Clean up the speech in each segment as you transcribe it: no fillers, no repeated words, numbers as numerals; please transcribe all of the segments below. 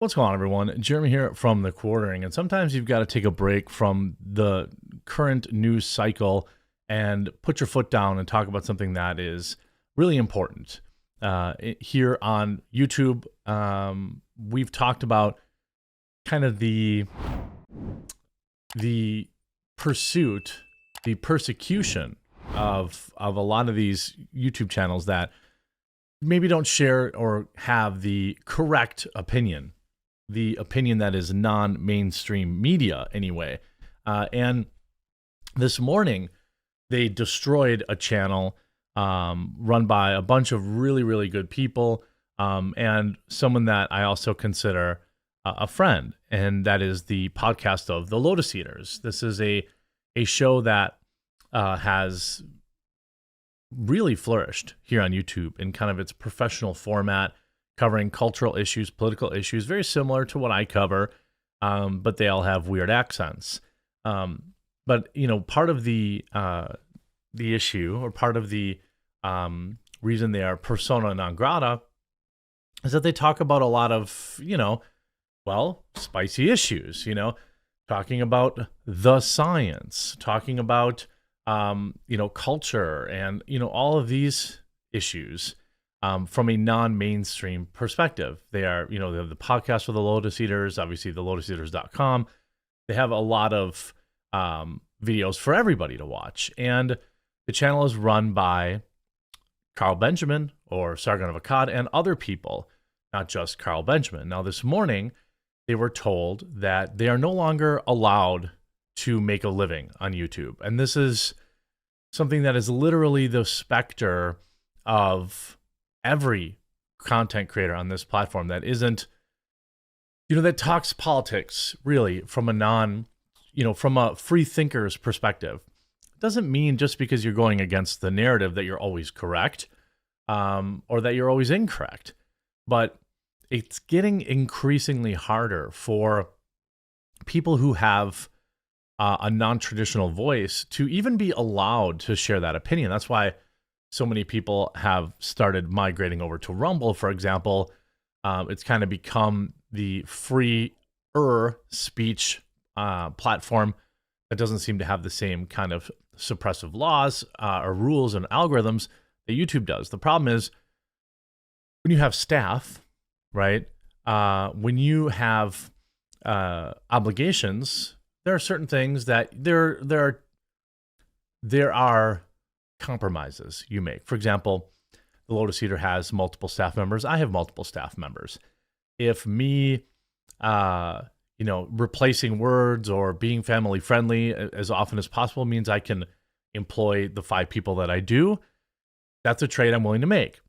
What's going on, everyone? Jeremy here from The Quartering, and sometimes you've got to take a break from the current news cycle and put your foot down and talk about something that is really important. Here on YouTube, we've talked about kind of the pursuit, the persecution of a lot of these YouTube channels that maybe don't share or have the correct opinion. The opinion that is non-mainstream media anyway. And this morning, they destroyed a channel run by a bunch of really, really good people and someone that I also consider a friend, and that is the podcast of the Lotus Eaters. This is a show that has really flourished here on YouTube in kind of its professional format, covering cultural issues, political issues, very similar to what I cover, but they all have weird accents. But you know, part of the issue, or part of the reason they are persona non grata, is that they talk about a lot of, spicy issues. Talking about the science, talking about culture, and all of these issues. From a non-mainstream perspective. They are, they have the podcast for the Lotus Eaters, obviously the lotuseaters.com. They have a lot of videos for everybody to watch. And the channel is run by Carl Benjamin, or Sargon of Akkad, and other people, not just Carl Benjamin. Now, this morning, they were told that they are no longer allowed to make a living on YouTube. And this is something that is literally the specter of every content creator on this platform that isn't, that talks politics really from from a free thinker's perspective. It doesn't mean just because you're going against the narrative that you're always correct, or that you're always incorrect. But it's getting increasingly harder for people who have a non-traditional voice to even be allowed to share that opinion. That's why so many people have started migrating over to Rumble, for example. It's kind of become the freer speech platform that doesn't seem to have the same kind of suppressive laws or rules and algorithms that YouTube does. The problem is when you have staff, right? When you have obligations, there are certain things that there are compromises you make. For example, the Lotus Eater has multiple staff members. I have multiple staff members. If me, replacing words or being family friendly as often as possible means I can employ the 5 people that I do, that's a trade I'm willing to make.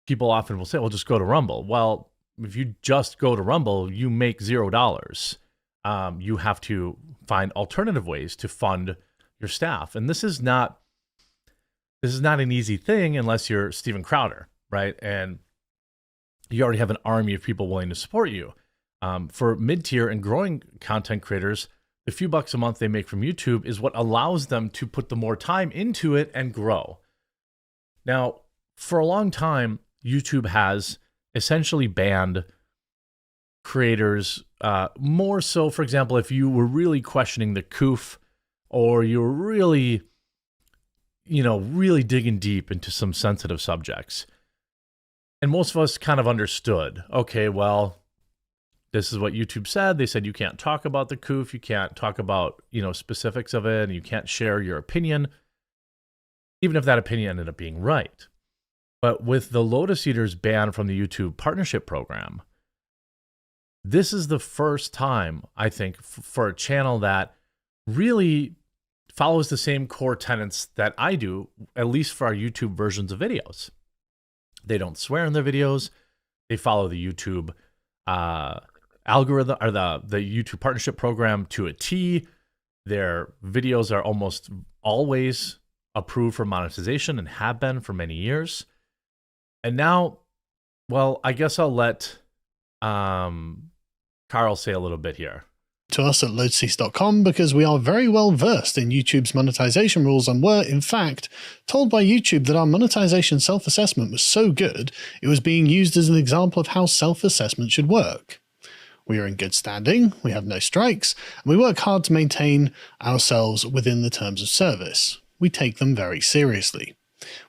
People often will say, well, just go to Rumble. Well, if you just go to Rumble, you make $0. You have to find alternative ways to fund your staff. And this is not an easy thing unless you're Steven Crowder, right? And you already have an army of people willing to support you. For mid-tier and growing content creators, the few bucks a month they make from YouTube is what allows them to put the more time into it and grow. Now, for a long time, YouTube has essentially banned creators, more so, for example, if you were really questioning the COOF, or you were really digging deep into some sensitive subjects. And most of us kind of understood, okay, well, this is what YouTube said. They said you can't talk about the COOF, you can't talk about, specifics of it, and you can't share your opinion, even if that opinion ended up being right. But with the Lotus Eaters ban from the YouTube partnership program, this is the first time, I think, for a channel that really follows the same core tenets that I do, at least for our YouTube versions of videos. They don't swear in their videos. They follow the YouTube algorithm, or the YouTube partnership program to a T. Their videos are almost always approved for monetization and have been for many years. And now, well, I guess I'll let Carl say a little bit here. To us at lotus.com, because we are very well versed in YouTube's monetization rules and were, in fact, told by YouTube that our monetization self-assessment was so good it was being used as an example of how self-assessment should work. We are in good standing, we have no strikes, and we work hard to maintain ourselves within the terms of service. We take them very seriously.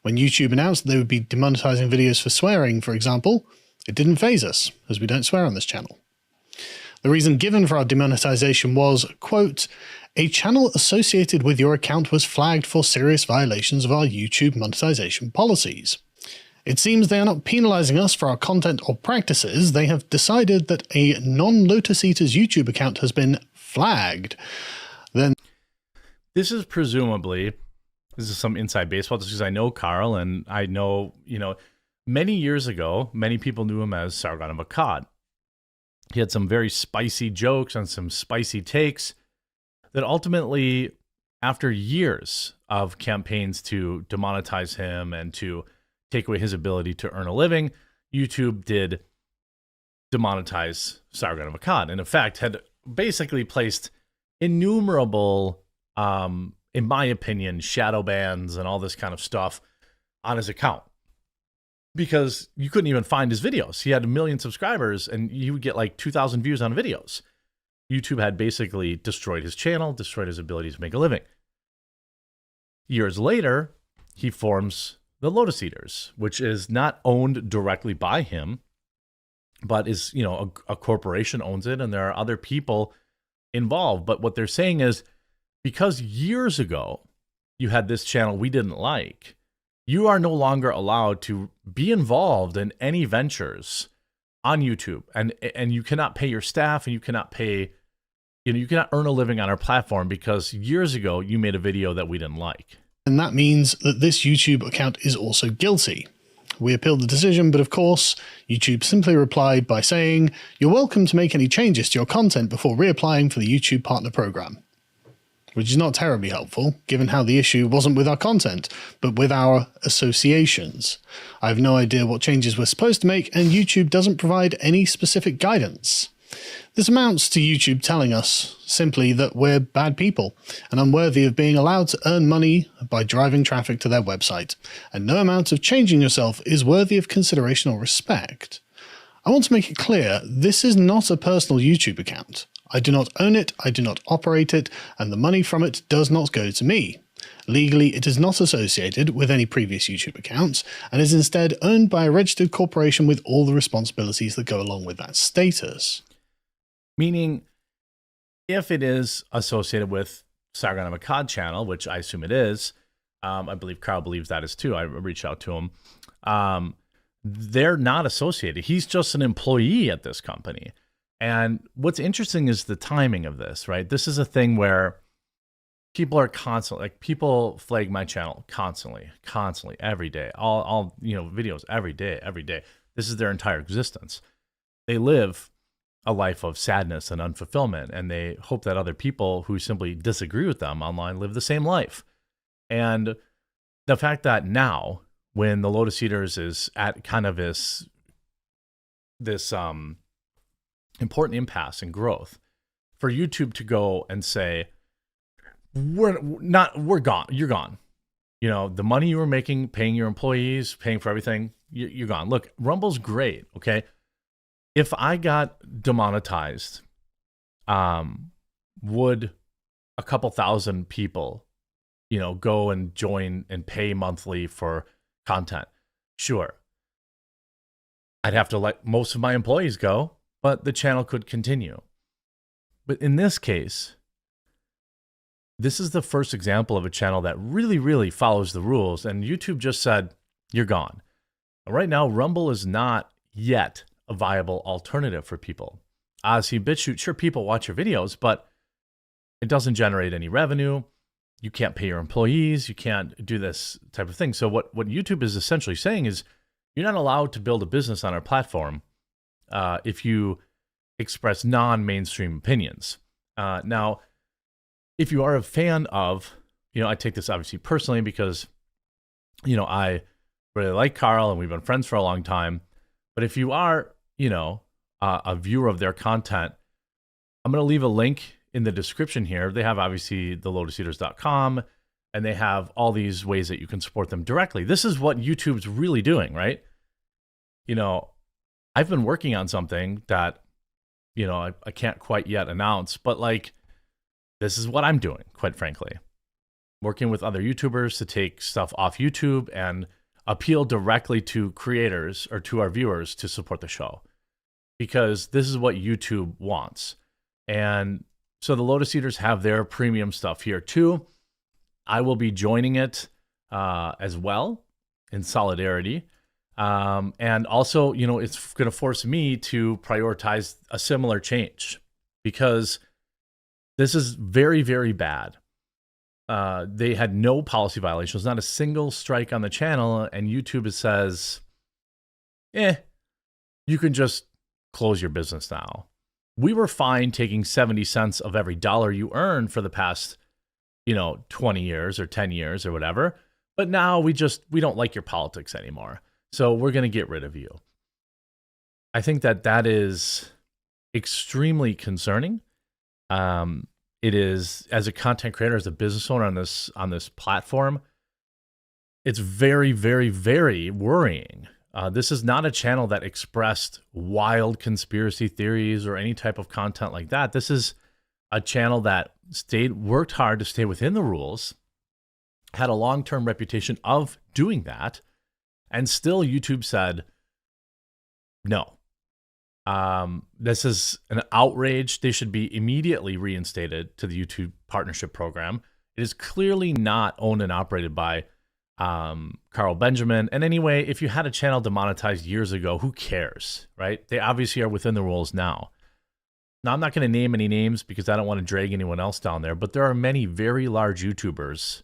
When YouTube announced that they would be demonetizing videos for swearing, for example, it didn't faze us, as we don't swear on this channel. The reason given for our demonetization was, quote, "A channel associated with your account was flagged for serious violations of our YouTube monetization policies. It seems they are not penalizing us for our content or practices. They have decided that a non-Lotus Eaters YouTube account has been flagged." Then this is some inside baseball, just because I know Carl, and I know, many years ago, many people knew him as Sargon of Akkad. He had some very spicy jokes and some spicy takes that ultimately, after years of campaigns to demonetize him and to take away his ability to earn a living, YouTube did demonetize Sargon of Akkad, and in fact had basically placed innumerable, in my opinion, shadow bans and all this kind of stuff on his account, because you couldn't even find his videos. He had 1 million subscribers and you would get like 2,000 views on videos. YouTube had basically destroyed his channel, destroyed his ability to make a living. Years later, he forms the Lotus Eaters, which is not owned directly by him, but is, a corporation owns it, and there are other people involved. But what they're saying is, because years ago you had this channel we didn't like, you are no longer allowed to be involved in any ventures on YouTube, and you cannot pay your staff, and you cannot pay, you cannot earn a living on our platform because years ago you made a video that we didn't like. And that means that this YouTube account is also guilty. We appealed the decision, but of course, YouTube simply replied by saying, "You're welcome to make any changes to your content before reapplying for the YouTube Partner Program." Which is not terribly helpful, given how the issue wasn't with our content, but with our associations. I have no idea what changes we're supposed to make, and YouTube doesn't provide any specific guidance. This amounts to YouTube telling us simply that we're bad people and unworthy of being allowed to earn money by driving traffic to their website, and no amount of changing yourself is worthy of consideration or respect. I want to make it clear, this is not a personal YouTube account. I do not own it, I do not operate it, and the money from it does not go to me. Legally, it is not associated with any previous YouTube accounts, and is instead owned by a registered corporation with all the responsibilities that go along with that status. Meaning, if it is associated with Sargon of Akkad channel, which I assume it is, I believe Carl believes that is too. I reached out to him. They're not associated. He's just an employee at this company. And what's interesting is the timing of this, right? This is a thing where people are constantly, like, people flag my channel constantly, every day, all videos every day. This is their entire existence. They live a life of sadness and unfulfillment, and they hope that other people who simply disagree with them online live the same life. And the fact that now, when the Lotus Eaters is at kind of this important impasse and growth, for YouTube to go and say, we're gone, you're gone. The money you were making, paying your employees, paying for everything, you're gone. Look, Rumble's great, okay? If I got demonetized, would a couple thousand people, go and join and pay monthly for content? Sure. I'd have to let most of my employees go, but the channel could continue. But in this case, this is the first example of a channel that really, really follows the rules, and YouTube just said, you're gone. Right now, Rumble is not yet a viable alternative for people. Ozzy BitChute, sure, people watch your videos, but it doesn't generate any revenue. You can't pay your employees. You can't do this type of thing. So what YouTube is essentially saying is, you're not allowed to build a business on our platform if you express non-mainstream opinions. Now, if you are a fan of, I take this obviously personally because, I really like Carl and we've been friends for a long time. But if you are, a viewer of their content, I'm going to leave a link in the description here. They have obviously the lotuseaters.com, and they have all these ways that you can support them directly. This is what YouTube's really doing, right? I've been working on something that I can't quite yet announce, but like, this is what I'm doing, quite frankly. Working with other YouTubers to take stuff off YouTube and appeal directly to creators or to our viewers to support the show, because this is what YouTube wants. And so the Lotus Eaters have their premium stuff here too. I will be joining it as well in solidarity. And also, it's going to force me to prioritize a similar change, because this is very, very bad. They had no policy violations, not a single strike on the channel, and YouTube says, you can just close your business now. We were fine taking 70 cents of every dollar you earn for the past, 20 years or 10 years or whatever, but now we don't like your politics anymore. So we're going to get rid of you. I think that is extremely concerning. It is, as a content creator, as a business owner on this platform, it's very, very, very worrying. This is not a channel that expressed wild conspiracy theories or any type of content like that. This is a channel that worked hard to stay within the rules, had a long-term reputation of doing that, and still YouTube said, no. This is an outrage. They should be immediately reinstated to the YouTube partnership program. It is clearly not owned and operated by Carl Benjamin. And anyway, if you had a channel demonetized years ago, who cares, right? They obviously are within the rules now. Now, I'm not going to name any names because I don't want to drag anyone else down there, but there are many very large YouTubers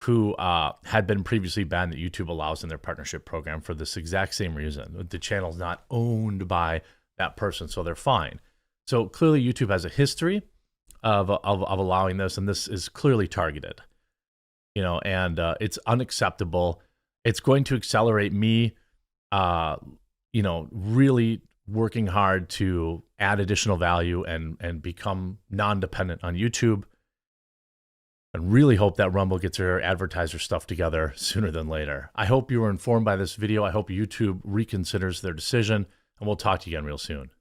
who had been previously banned that YouTube allows in their partnership program for this exact same reason. The channel's not owned by that person, so they're fine. So clearly YouTube has a history of allowing this, and this is clearly targeted. And it's unacceptable. It's going to accelerate me, really working hard to add additional value and become non-dependent on YouTube. And really hope that Rumble gets their advertiser stuff together sooner than later. I hope you were informed by this video. I hope YouTube reconsiders their decision, and we'll talk to you again real soon.